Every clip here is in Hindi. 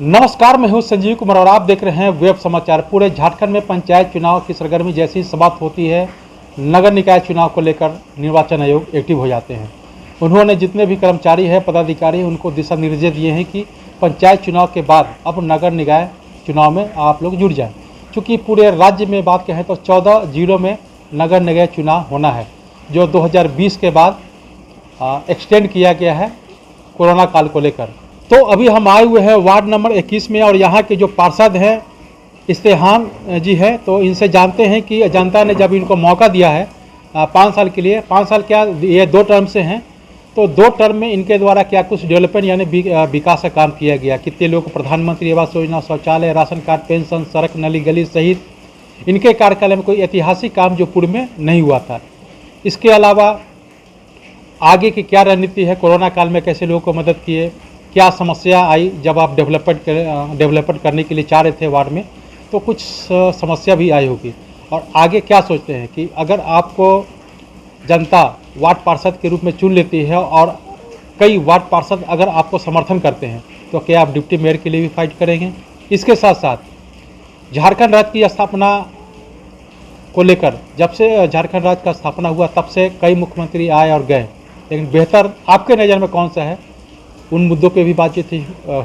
नमस्कार, मैं हूं संजीव कुमार और आप देख रहे हैं वेब समाचार। पूरे झारखंड में पंचायत चुनाव की सरगर्मी जैसी ही समाप्त होती है, नगर निकाय चुनाव को लेकर निर्वाचन आयोग एक्टिव हो जाते हैं। उन्होंने जितने भी कर्मचारी हैं, पदाधिकारी हैं, उनको दिशा निर्देश दिए हैं कि पंचायत चुनाव के बाद अब नगर निकाय चुनाव में आप लोग जुड़ जाएँ। चूँकि पूरे राज्य में बात कहें तो 14 जिलों में नगर निकाय चुनाव होना है, जो 2020 के बाद एक्सटेंड किया गया है कोरोना काल को लेकर। तो अभी हम आए हुए हैं वार्ड नंबर 21 में और यहाँ के जो पार्षद हैं इस्तेहान जी हैं, तो इनसे जानते हैं कि जनता ने जब इनको मौका दिया है 5 साल के लिए, 5 साल क्या ये 2 टर्म से हैं, तो 2 टर्म में इनके द्वारा क्या कुछ डेवलपमेंट यानी विकास का काम किया गया। कितने लोग को प्रधानमंत्री आवास योजना, शौचालय, राशन कार्ड, पेंशन, सड़क, नली गली सहित इनके कार्यकाल में कोई ऐतिहासिक काम जो पूर्व में नहीं हुआ था। इसके अलावा आगे की क्या रणनीति है, कोरोना काल में कैसे लोगों को मदद किए, क्या समस्या आई जब आप डेवलपमेंट करने के लिए चाह रहे थे वार्ड में, तो कुछ समस्या भी आई होगी। और आगे क्या सोचते हैं कि अगर आपको जनता वार्ड पार्षद के रूप में चुन लेती है और कई वार्ड पार्षद अगर आपको समर्थन करते हैं, तो क्या आप डिप्टी मेयर के लिए भी फाइट करेंगे। इसके साथ साथ झारखंड राज्य की स्थापना को लेकर, जब से झारखंड राज्य का स्थापना हुआ तब से कई मुख्यमंत्री आए और गए, लेकिन बेहतर आपके नज़र में कौन सा है, उन मुद्दों पे भी बातचीत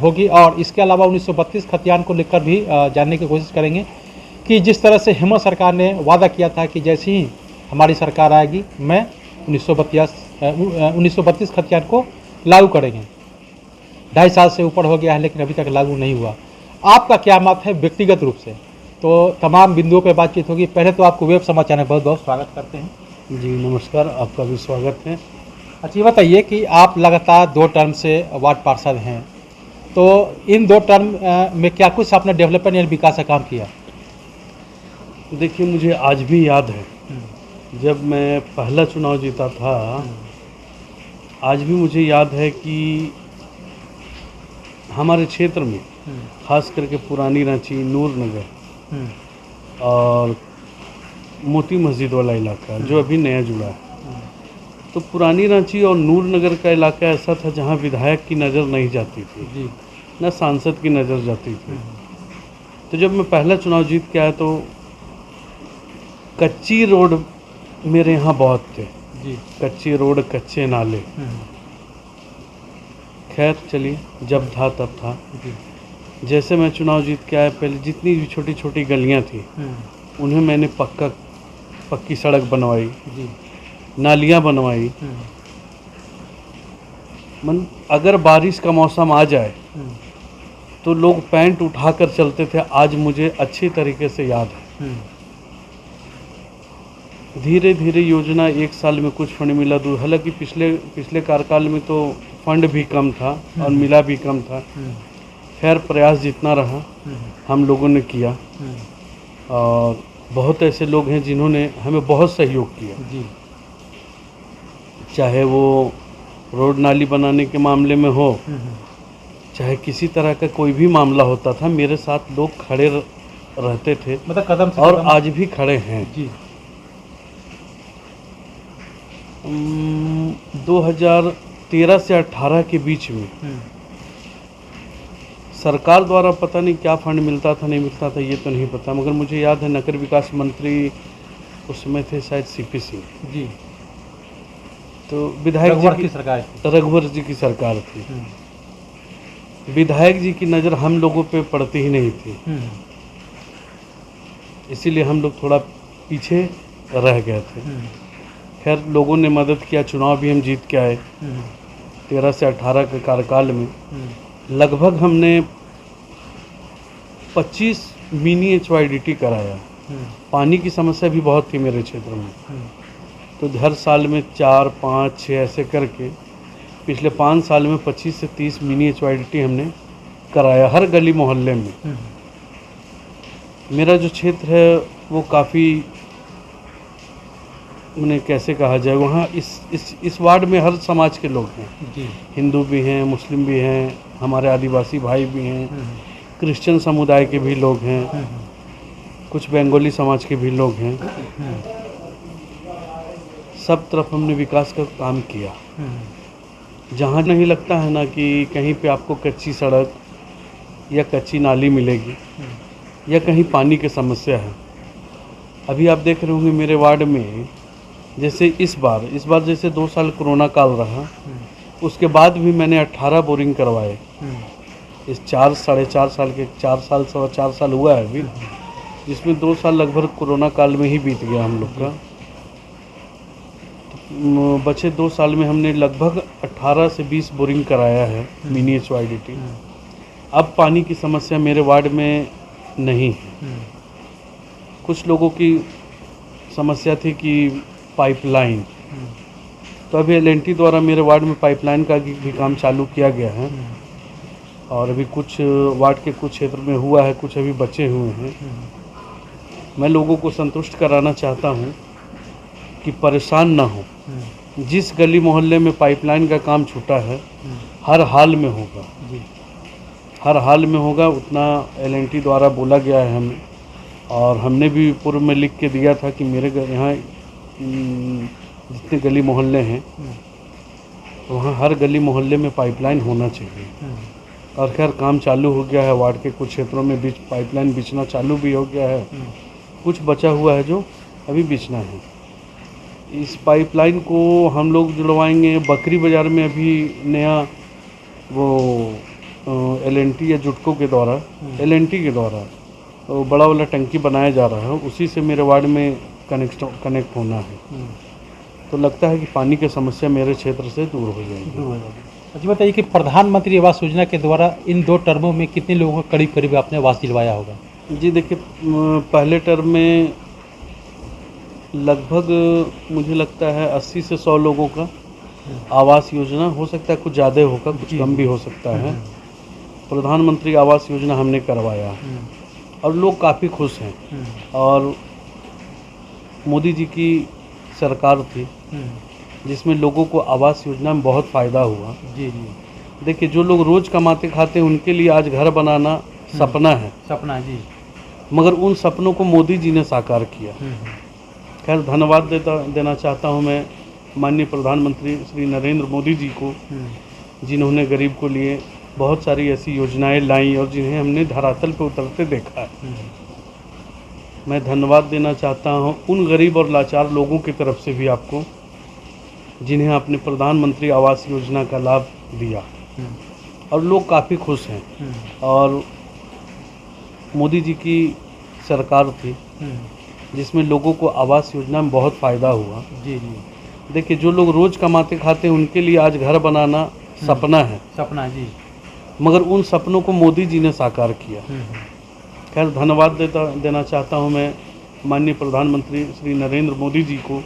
होगी। और इसके अलावा 1932 खतियान को लेकर भी जानने की कोशिश करेंगे कि जिस तरह से हेमंत सरकार ने वादा किया था कि जैसे ही हमारी सरकार आएगी मैं 1932 खतियान को लागू करेंगे। 2.5 साल से ऊपर हो गया है लेकिन अभी तक लागू नहीं हुआ। आपका क्या मत है व्यक्तिगत रूप से, तो तमाम बिंदुओं पर बातचीत होगी। पहले तो आपको वेब समाचार में बहुत बहुत स्वागत करते हैं। जी नमस्कार, आपका भी स्वागत है। अच्छा, ये बताइए कि आप लगातार 2 टर्म से वार्ड पार्षद हैं, तो इन 2 टर्म में क्या कुछ आपने डेवलपमेंट या विकास का काम किया? देखिए, मुझे आज भी याद है जब मैं पहला चुनाव जीता था, आज भी मुझे याद है कि हमारे क्षेत्र में खास करके पुरानी रांची, नूर नगर और मोती मस्जिद वाला इलाका जो अभी नया जुड़ा है, तो पुरानी रांची और नूर नगर का इलाका ऐसा था जहां विधायक की नज़र नहीं जाती थी जी, न सांसद की नज़र जाती थी। तो जब मैं पहला चुनाव जीत के आया तो कच्ची रोड मेरे यहाँ बहुत थे जी, कच्ची रोड, कच्चे नाले। खैर चलिए, जब था तब था जी। जैसे मैं चुनाव जीत के आया, पहले जितनी भी छोटी छोटी गलियाँ थी उन्हें मैंने पक्की सड़क बनवाई जी, नालियाँ बनवाई। अगर बारिश का मौसम आ जाए तो लोग पैंट उठाकर चलते थे, आज मुझे अच्छी तरीके से याद है। धीरे धीरे योजना 1 साल में कुछ फंड मिला, हालांकि पिछले कार्यकाल में तो फंड भी कम था और मिला भी कम था। खैर, प्रयास जितना रहा हम लोगों ने किया और बहुत ऐसे लोग हैं जिन्होंने हमें बहुत सहयोग किया जी, चाहे वो रोड नाली बनाने के मामले में हो, चाहे किसी तरह का कोई भी मामला होता था, मेरे साथ लोग खड़े रहते थे, मतलब कदम से और कदम आज भी खड़े हैं जी। 2013 से 18 के बीच में सरकार द्वारा पता नहीं क्या फंड मिलता था, नहीं मिलता था ये तो नहीं पता, मगर मुझे याद है नगर विकास मंत्री उस समय थे शायद सीपी सिंह जी, तो विधायक जी की सरकार, रघुवर जी की सरकार थी। विधायक जी की नज़र हम लोगों पे पड़ती ही नहीं थी, इसीलिए हम लोग थोड़ा पीछे रह गए थे। खैर, लोगों ने मदद किया, चुनाव भी हम जीत के आए। 13 से 18 के कार्यकाल में लगभग हमने 25 मिनी HYDT कराया। पानी की समस्या भी बहुत थी मेरे क्षेत्र में, तो हर साल में 4, 5, 6 ऐसे करके पिछले 5 साल में 25 से 30 मिनी HYDT हमने कराया हर गली मोहल्ले में। मेरा जो क्षेत्र है वो काफ़ी, उन्हें कैसे कहा जाए, वहाँ इस वार्ड में हर समाज के लोग हैं जी, हिंदू भी हैं, मुस्लिम भी हैं, हमारे आदिवासी भाई भी हैं, क्रिश्चियन समुदाय के भी लोग हैं, कुछ बंगाली समाज के भी लोग हैं। सब तरफ हमने विकास का काम किया। जहाँ नहीं लगता है ना कि कहीं पे आपको कच्ची सड़क या कच्ची नाली मिलेगी या कहीं पानी की समस्या है। अभी आप देख रहे होंगे मेरे वार्ड में, जैसे इस बार जैसे 2 साल कोरोना काल रहा, उसके बाद भी मैंने 18 बोरिंग करवाए। इस 4-4.5 साल के 4 साल 4.25 साल हुआ है अभी, जिसमें 2 साल लगभग कोरोना काल में ही बीत गया हम लोग का। तो बचे 2 साल में हमने लगभग 18 से 20 बोरिंग कराया है मिनी HYDT। अब पानी की समस्या मेरे वार्ड में नहीं है। कुछ लोगों की समस्या थी कि पाइपलाइन, तो अभी LNT द्वारा मेरे वार्ड में पाइपलाइन का भी काम चालू किया गया है और अभी कुछ वार्ड के कुछ क्षेत्र में हुआ है, कुछ अभी बचे हुए हैं। मैं लोगों को संतुष्ट कराना चाहता हूं कि परेशान ना हो। जिस गली मोहल्ले में पाइपलाइन का काम छूटा है, हर हाल में होगा, हर हाल में होगा। उतना LNT द्वारा बोला गया है हमें, और हमने भी पूर्व में लिख के दिया था कि मेरे यहाँ जितने गली मोहल्ले हैं वहाँ हर गली मोहल्ले में पाइपलाइन होना चाहिए। और खैर काम चालू हो गया है, वार्ड के कुछ क्षेत्रों में बीच पाइपलाइन बिछना चालू भी हो गया है, कुछ बचा हुआ है जो अभी बिछना है। इस पाइपलाइन को हम लोग जुड़वाएंगे। बकरी बाज़ार में अभी नया वो LNT या जुटको के द्वारा LNT के द्वारा तो बड़ा वाला टंकी बनाया जा रहा है, उसी से मेरे वार्ड में कनेक्ट होना है। तो लगता है कि पानी की समस्या मेरे क्षेत्र से दूर हो जाएगी। अच्छा बताइए कि प्रधानमंत्री आवास योजना के द्वारा इन 2 टर्मों में कितने लोगों को करीब आपने आवास दिलवाया होगा? जी देखिए, पहले टर्म में लगभग मुझे लगता है 80 से 100 लोगों का आवास योजना, हो सकता है कुछ ज़्यादा होगा, कुछ कम भी हो सकता है। प्रधानमंत्री आवास योजना हमने करवाया और लोग काफ़ी खुश हैं। और मोदी जी की सरकार थी जिसमें लोगों को आवास योजना में बहुत फ़ायदा हुआ। जी। देखिए, जो लोग रोज़ कमाते खाते हैं उनके लिए आज घर बनाना सपना है। जी। मगर उन सपनों को मोदी जी ने साकार किया। खैर धन्यवाद देना चाहता हूं मैं माननीय प्रधानमंत्री श्री नरेंद्र मोदी जी को, जिन्होंने गरीब को लिए बहुत सारी ऐसी योजनाएं लाई और जिन्हें हमने धरातल पर उतरते देखा है। मैं धन्यवाद देना चाहता हूं उन गरीब और लाचार लोगों की तरफ से भी आपको, जिन्हें आपने प्रधानमंत्री आवास योजना का लाभ दिया और लोग काफ़ी खुश हैं। और मोदी जी की सरकार थी जिसमें लोगों को आवास योजना में बहुत फ़ायदा हुआ। जी। देखिए, जो लोग रोज़ कमाते खाते हैं उनके लिए आज घर बनाना सपना है। जी। मगर उन सपनों को मोदी जी ने साकार किया। खैर धन्यवाद देना चाहता हूं मैं माननीय प्रधानमंत्री श्री नरेंद्र मोदी जी को,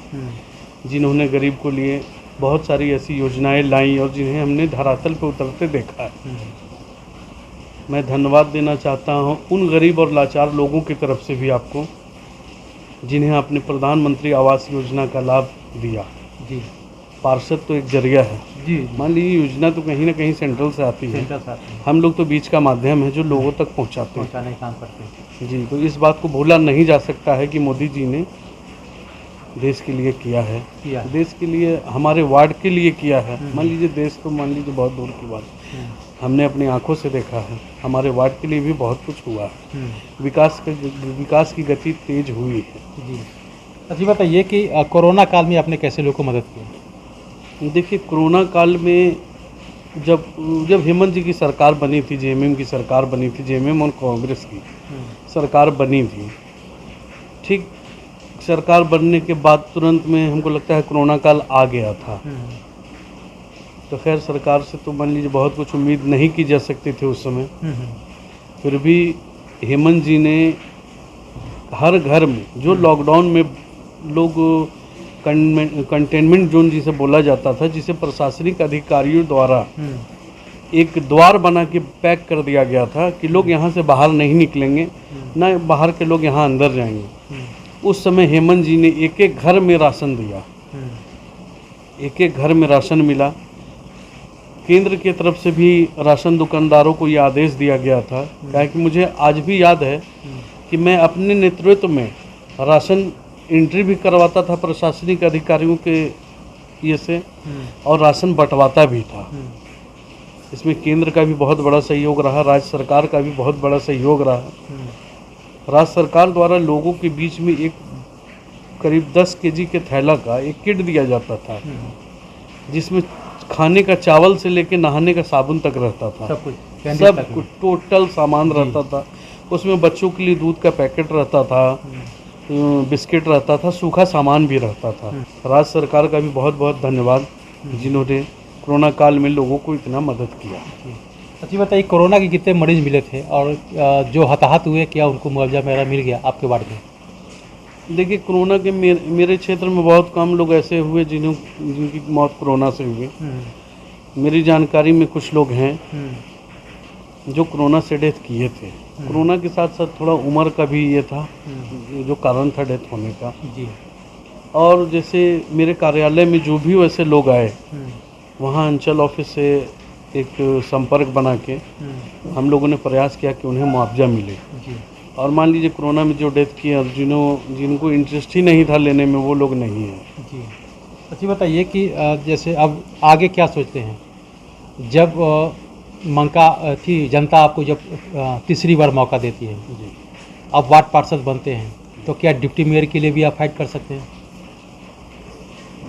जिन्होंने गरीब को लिए बहुत सारी ऐसी योजनाएं लाई और जिन्हें हमने धरातल पर उतरते देखा है। मैं धन्यवाद देना चाहता हूं उन गरीब और लाचार लोगों की तरफ से भी आपको, जिन्हें आपने प्रधानमंत्री आवास योजना का लाभ दिया। जी। पार्षद तो एक जरिया है। जी। मान लीजिए योजना तो कहीं ना कहीं सेंट्रल से आती है, हम लोग तो बीच का माध्यम है जो लोगों तक पहुंचाने का काम करते हैं। जी। तो इस बात को भूला नहीं जा सकता है कि मोदी जी ने देश के लिए किया है, देश के लिए, हमारे वार्ड के लिए किया है। मान लीजिए देश तो मान लीजिए बहुत दूर की बात, हमने अपनी आंखों से देखा है। हमारे वार्ड के लिए भी बहुत कुछ हुआ है। विकास की गति तेज हुई है। जी। अच्छा बताइए कि कोरोना काल में आपने कैसे लोगों को मदद की? देखिए, कोरोना काल में जब हेमंत जी की सरकार बनी थी, JMM की सरकार बनी थी, JMM और कांग्रेस की सरकार बनी थी, ठीक सरकार बनने के बाद तुरंत में हमको लगता है कोरोना काल आ गया था। तो खैर सरकार से तो मान लीजिए बहुत कुछ उम्मीद नहीं की जा सकती थी उस समय। फिर भी हेमंत जी ने हर घर में, जो लॉकडाउन में लोग कंटेनमेंट जोन जिसे बोला जाता था, जिसे प्रशासनिक अधिकारियों द्वारा एक द्वार बना के पैक कर दिया गया था कि लोग यहाँ से बाहर नहीं निकलेंगे, ना बाहर के लोग यहाँ अंदर जाएंगे। उस समय हेमंत जी ने एक एक घर में राशन दिया, एक एक घर में राशन मिला। केंद्र की तरफ से भी राशन दुकानदारों को ये आदेश दिया गया था, क्या कि मुझे आज भी याद है कि मैं अपने नेतृत्व में राशन एंट्री भी करवाता था प्रशासनिक अधिकारियों के ये से, और राशन बंटवाता भी था। इसमें केंद्र का भी बहुत बड़ा सहयोग रहा, राज्य सरकार का भी बहुत बड़ा सहयोग रहा। राज्य सरकार द्वारा लोगों के बीच में एक करीब 10 केजी के थैला का एक किट दिया जाता था, जिसमें खाने का चावल से लेके नहाने का साबुन तक रहता था, सब कुछ टोटल सामान रहता था। उसमें बच्चों के लिए दूध का पैकेट रहता था, बिस्किट रहता था, सूखा सामान भी रहता था। राज्य सरकार का भी बहुत बहुत धन्यवाद, जिन्होंने कोरोना काल में लोगों को इतना मदद किया। अच्छी बताइए, कोरोना के कितने मरीज मिले थे और जो हताहत हुए क्या उनको मुआवजा मेरा मिल गया आपके वार्ड में? देखिए, कोरोना के मेरे क्षेत्र में बहुत कम लोग ऐसे हुए जिनकी मौत कोरोना से हुई। मेरी जानकारी में कुछ लोग हैं जो कोरोना से डेथ किए थे। कोरोना के साथ साथ थोड़ा उम्र का भी ये था जो कारण था डेथ होने का जी। और जैसे मेरे कार्यालय में जो भी वैसे लोग आए, वहाँ अंचल ऑफिस से एक संपर्क बना के हम लोगों ने प्रयास किया कि उन्हें मुआवजा मिले जी। और मान लीजिए कोरोना में जो डेथ किए और जिनको इंटरेस्ट ही नहीं था लेने में, वो लोग नहीं हैं जी। अच्छी बताइए कि जैसे अब आगे क्या सोचते हैं? जब मंका थी जनता आपको जब तीसरी बार मौका देती है, जी। अब वार्ड पार्षद बनते हैं, तो क्या डिप्टी मेयर के लिए भी आप फाइट कर सकते हैं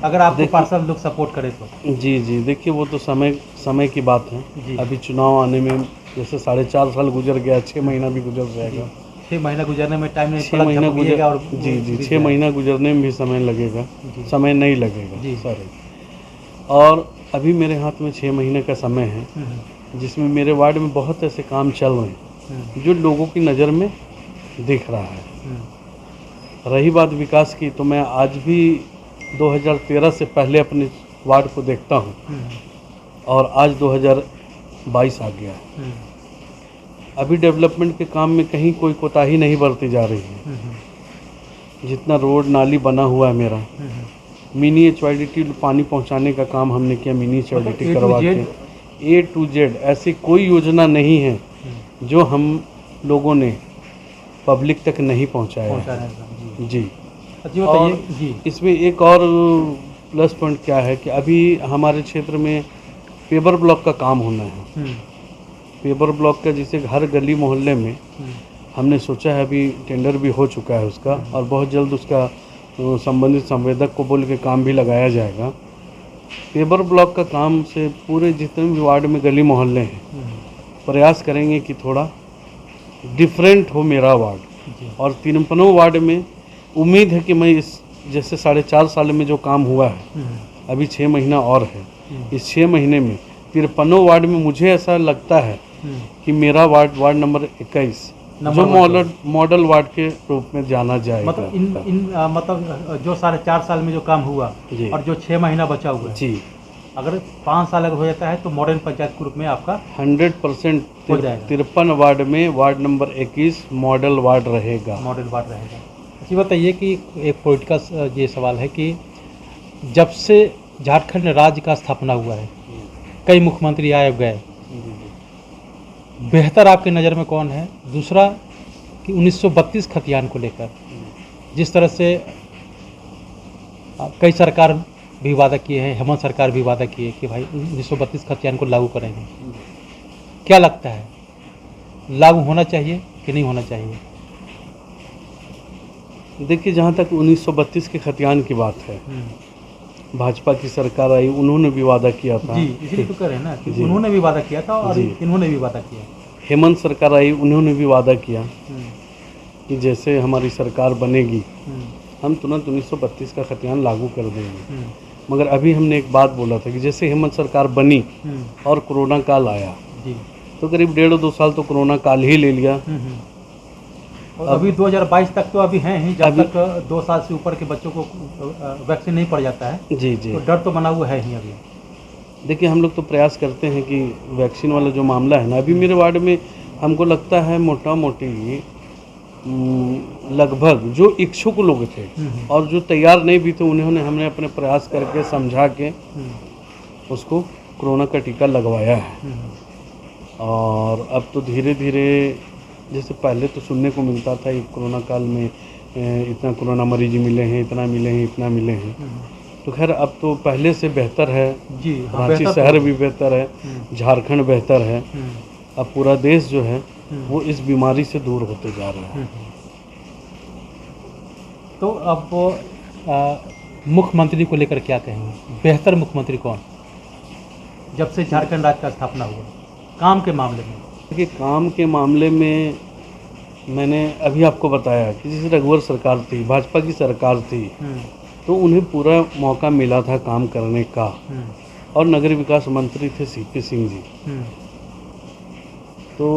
अगर आपको पार्षद लोग सपोर्ट करें तो? जी जी, देखिए वो तो समय की बात है जी। अभी चुनाव आने में जैसे 4.5 साल गुजर गया, 6 महीना भी गुजर जाएगा। 6 महीना गुजरने में टाइम नहीं, 6 महीना गुजरेगा और जी 6 महीना गुजरने में भी समय लगेगा, समय नहीं लगेगा जी। सॉरी। और अभी मेरे हाथ में 6 महीने का समय है, जिसमें मेरे वार्ड में बहुत ऐसे काम चल रहे हैं जो लोगों की नज़र में दिख रहा है। रही बात विकास की, तो मैं आज भी 2013 से पहले अपने वार्ड को देखता हूँ और आज 2022 आ गया है। अभी डेवलपमेंट के काम में कहीं कोई कोताही नहीं बरती जा रही है। जितना रोड नाली बना हुआ है मेरा, मिनी HYDT पानी पहुंचाने का काम हमने किया, मिनी HYDT करवा के A to Z ऐसी कोई योजना नहीं है जो हम लोगों ने पब्लिक तक नहीं पहुंचाया है। जी। बताइए जी। इसमें एक और प्लस पॉइंट क्या है कि अभी हमारे क्षेत्र में पेवर ब्लॉक का काम होना है। पेवर ब्लॉक का जिसे हर गली मोहल्ले में हमने सोचा है, अभी टेंडर भी हो चुका है उसका और बहुत जल्द उसका संबंधित संवेदक को बोल के काम भी लगाया जाएगा। पेवर ब्लॉक का काम से पूरे जितने भी वार्ड में गली मोहल्ले हैं प्रयास करेंगे कि थोड़ा डिफरेंट हो मेरा वार्ड। और 53 वार्ड में उम्मीद है कि मैं इस जैसे 4.5 साल में जो काम हुआ है, अभी 6 महीना और है, इस 6 महीने में 53 वार्ड में मुझे ऐसा लगता है कि मेरा वार्ड नंबर 21 जो मॉडल वार्ड के रूप में जाना जाएगा। मतलब मतलब जो 4.5 साल में जो काम हुआ और जो 6 महीना बचा हुआ है जी, अगर 5 साल अगर हो जाता है तो मॉडर्न पंचायत के रूप में आपका 100% हो जाएगा। 53 वार्ड में वार्ड नंबर 21 मॉडल वार्ड रहेगा। अच्छी बताइए कि एक पॉलिटिकल ये सवाल है कि जब से झारखंड राज्य का स्थापना हुआ है, कई मुख्यमंत्री आए गए, बेहतर आपकी नज़र में कौन है? दूसरा कि 1932 खतियान को लेकर जिस तरह से कई सरकार भी वादा किए हैं, हेमंत सरकार भी वादा किए कि भाई 1932 खतियान को लागू करेंगे, क्या लगता है लागू होना चाहिए कि नहीं होना चाहिए? देखिए, जहाँ तक 1932 के खतियान की बात है, भाजपा की सरकार आई, उन्होंने भी वादा किया था। जी, इसीलिए तो कह रहे हैं ना कि उन्होंने भी वादा किया था और इन्होंने भी वादा किया। हेमंत सरकार आई, उन्होंने भी वादा किया कि जैसे हमारी सरकार बनेगी हम तुरंत 1932 का खतियान लागू कर देंगे। मगर अभी हमने एक बात बोला था कि जैसे हेमंत सरकार बनी और कोरोना काल आया तो करीब 1.5-2 साल तो कोरोना काल ही ले लिया। और अभी 2022 तक तो अभी हैं ही, जब तक 2 साल से ऊपर के बच्चों को वैक्सीन नहीं पड़ जाता है जी जी, तो डर तो बना हुआ है ही। अभी देखिए, हम लोग तो प्रयास करते हैं कि वैक्सीन वाला जो मामला है ना, अभी मेरे वार्ड में हमको लगता है मोटा मोटी लगभग जो इच्छुक लोग थे और जो तैयार नहीं भी थे, हमने अपने प्रयास करके समझा के उसको कोरोना का टीका लगवाया है। और अब तो धीरे धीरे, जैसे पहले तो सुनने को मिलता था कि कोरोना काल में इतना कोरोना मरीज मिले हैं, इतना मिले हैं, इतना मिले हैं, तो खैर अब तो पहले से बेहतर है। जी रांची शहर भी बेहतर है, झारखंड बेहतर है। अब पूरा देश जो है वो इस बीमारी से दूर होते जा रहा है। तो अब मुख्यमंत्री को लेकर क्या कहेंगे? बेहतर मुख्यमंत्री कौन जब से झारखंड राज्य का स्थापना हुआ काम के मामले में? देखिए, काम के मामले में मैंने अभी आपको बताया कि जैसे रघुवर सरकार थी, भाजपा की सरकार थी, तो उन्हें पूरा मौका मिला था काम करने का। और नगर विकास मंत्री थे सीपी सिंह जी। तो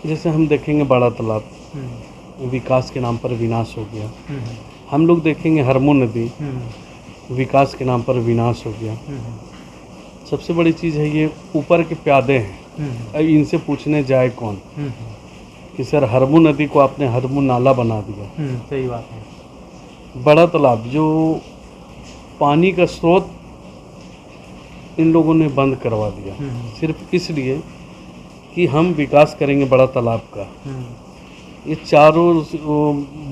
जैसे हम देखेंगे बड़ा तालाब विकास के नाम पर विनाश हो गया। हम लोग देखेंगे हरमू नदी विकास के नाम पर विनाश हो गया। सबसे बड़ी चीज़ है ये ऊपर के प्यादे हैं, अब इनसे पूछने जाए कौन कि सर हरमू नदी को आपने हरमू नाला बना दिया। सही बात है। बड़ा तालाब जो पानी का स्रोत इन लोगों ने बंद करवा दिया, सिर्फ इसलिए कि हम विकास करेंगे बड़ा तालाब का। ये चारों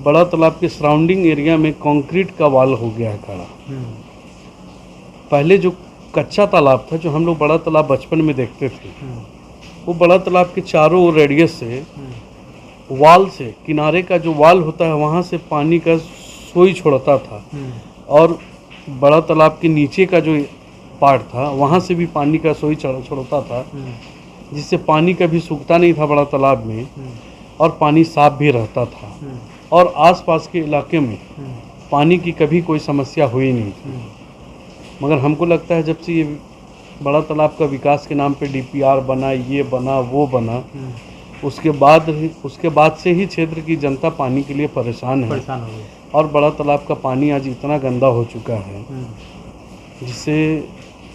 बड़ा तालाब के सराउंडिंग एरिया में कंक्रीट का वाल हो गया है खड़ा। पहले जो कच्चा तालाब था, जो हम लोग बड़ा तालाब बचपन में देखते थे, वो बड़ा तालाब के चारों रेडियस से वाल से, किनारे का जो वाल होता है वहाँ से पानी का सोई छोड़ता था। और बड़ा तालाब के नीचे का जो पार्ट था वहाँ से भी पानी का सोई छोड़ता था, जिससे पानी कभी सूखता नहीं था बड़ा तालाब में, और पानी साफ भी रहता था। और आसपास के इलाके में पानी की कभी कोई समस्या हुई नहीं थी। मगर हमको लगता है जब से ये बड़ा तालाब का विकास के नाम पे डीपीआर बना, ये बना, वो बना, उसके बाद से ही क्षेत्र की जनता पानी के लिए परेशान है। और बड़ा तालाब का पानी आज इतना गंदा हो चुका है जिससे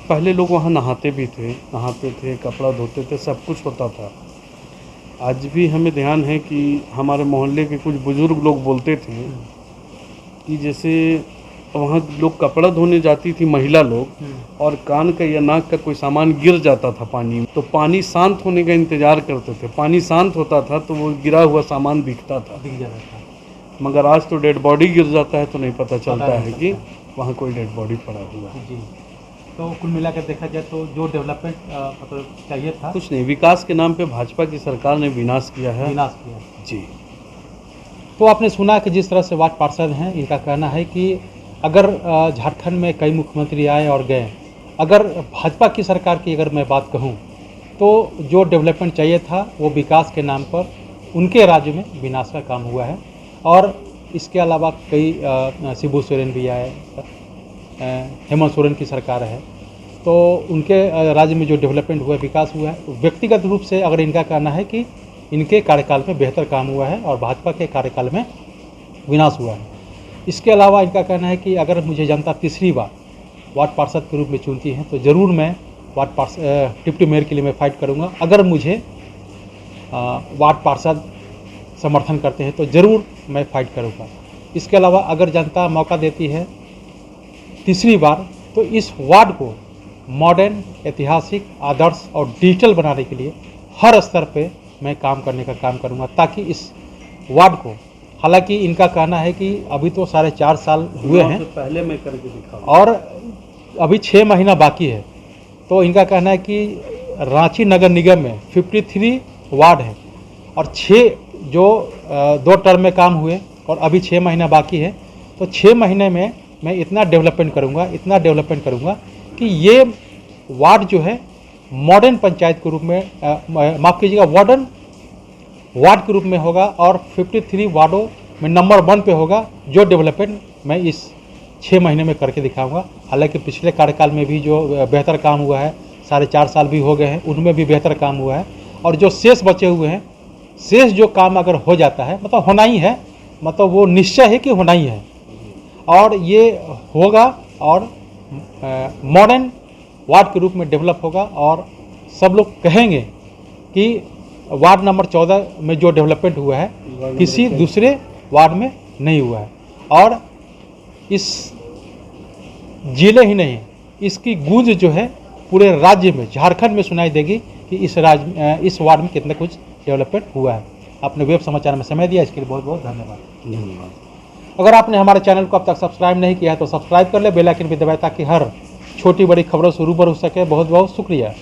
पहले लोग वहाँ नहाते थे, कपड़ा धोते थे, सब कुछ होता था। आज भी हमें ध्यान है कि हमारे मोहल्ले के कुछ बुजुर्ग लोग बोलते थे कि जैसे वहाँ लोग कपड़ा धोने जाती थी महिला लोग, और कान का या नाक का कोई सामान गिर जाता था पानी में, तो पानी शांत होने का इंतजार करते थे। पानी शांत होता था तो वो गिरा हुआ सामान दिखता था। मगर आज तो डेड बॉडी गिर जाता है तो नहीं पता चलता है कि वहाँ कोई डेड बॉडी पड़ा हुआ है। जी। तो कुल मिलाकर देखा जाए तो जो डेवलपमेंट मतलब चाहिए था, कुछ नहीं, विकास के नाम पे भाजपा की सरकार ने विनाश किया है। जी। तो आपने सुना कि जिस तरह से वार्ड पार्षद हैं, इनका कहना है कि अगर झारखंड में कई मुख्यमंत्री आए और गए, अगर भाजपा की सरकार की अगर मैं बात कहूं तो जो डेवलपमेंट चाहिए था वो विकास के नाम पर उनके राज्य में विनाश का काम हुआ है। और इसके अलावा कई शिबू सोरेन भी आए, हेमंत सोरेन की सरकार है, तो उनके राज्य में जो डेवलपमेंट हुआ है, विकास हुआ है। व्यक्तिगत रूप से अगर इनका कहना है कि इनके कार्यकाल में बेहतर काम हुआ है और भाजपा के कार्यकाल में विनाश हुआ है। इसके अलावा इनका कहना है कि अगर मुझे जनता तीसरी बार वार्ड पार्षद के रूप में चुनती है तो ज़रूर मैं वार्ड पार्षद डिप्टी मेयर के लिए मैं फाइट करूंगा। अगर मुझे वार्ड पार्षद समर्थन करते हैं तो ज़रूर मैं फाइट करूंगा। इसके अलावा अगर जनता मौका देती है तीसरी बार तो इस वार्ड को मॉडर्न, ऐतिहासिक, आदर्श और डिजिटल बनाने के लिए हर स्तर पे मैं काम करने का काम करूंगा, ताकि इस वार्ड को, हालांकि इनका कहना है कि अभी तो 4.5 साल हुए हैं, पहले मैं करके दिखाऊं, और अभी 6 महीना बाकी है। तो इनका कहना है कि रांची नगर निगम में 53 वार्ड है और 6 जो 2 टर्म में काम हुए और अभी 6 महीना बाकी है। तो 6 महीने में मैं इतना डेवलपमेंट करूंगा कि ये वार्ड जो है मॉडर्न पंचायत के रूप में, माफ़ कीजिएगा, मॉडर्न वार्ड के रूप में होगा और 53 वार्डों में नंबर 1 पे होगा। जो डेवलपमेंट मैं इस 6 महीने में करके दिखाऊंगा। हालांकि पिछले कार्यकाल में भी जो बेहतर काम हुआ है, 4.5 साल भी हो गए हैं, उनमें भी बेहतर काम हुआ है। और जो शेष बचे हुए हैं, शेष जो काम अगर हो जाता है, मतलब होना ही है, मतलब वो निश्चय है कि होना ही है और ये होगा और मॉडर्न वार्ड के रूप में डेवलप होगा। और सब लोग कहेंगे कि वार्ड नंबर 14 में जो डेवलपमेंट हुआ है किसी दूसरे वार्ड में नहीं हुआ है। और इस जिले ही नहीं, इसकी गूंज जो है पूरे राज्य में, झारखंड में सुनाई देगी कि इस वार्ड में कितना कुछ डेवलपमेंट हुआ है। आपने वेब समाचार में समय दिया, इसके लिए बहुत बहुत धन्यवाद। अगर आपने हमारे चैनल को अब तक सब्सक्राइब नहीं किया है तो सब्सक्राइब कर ले, बेल आइकन भी दबाएं ताकि हर छोटी बड़ी खबरों से रूबरू हो सके। बहुत बहुत शुक्रिया।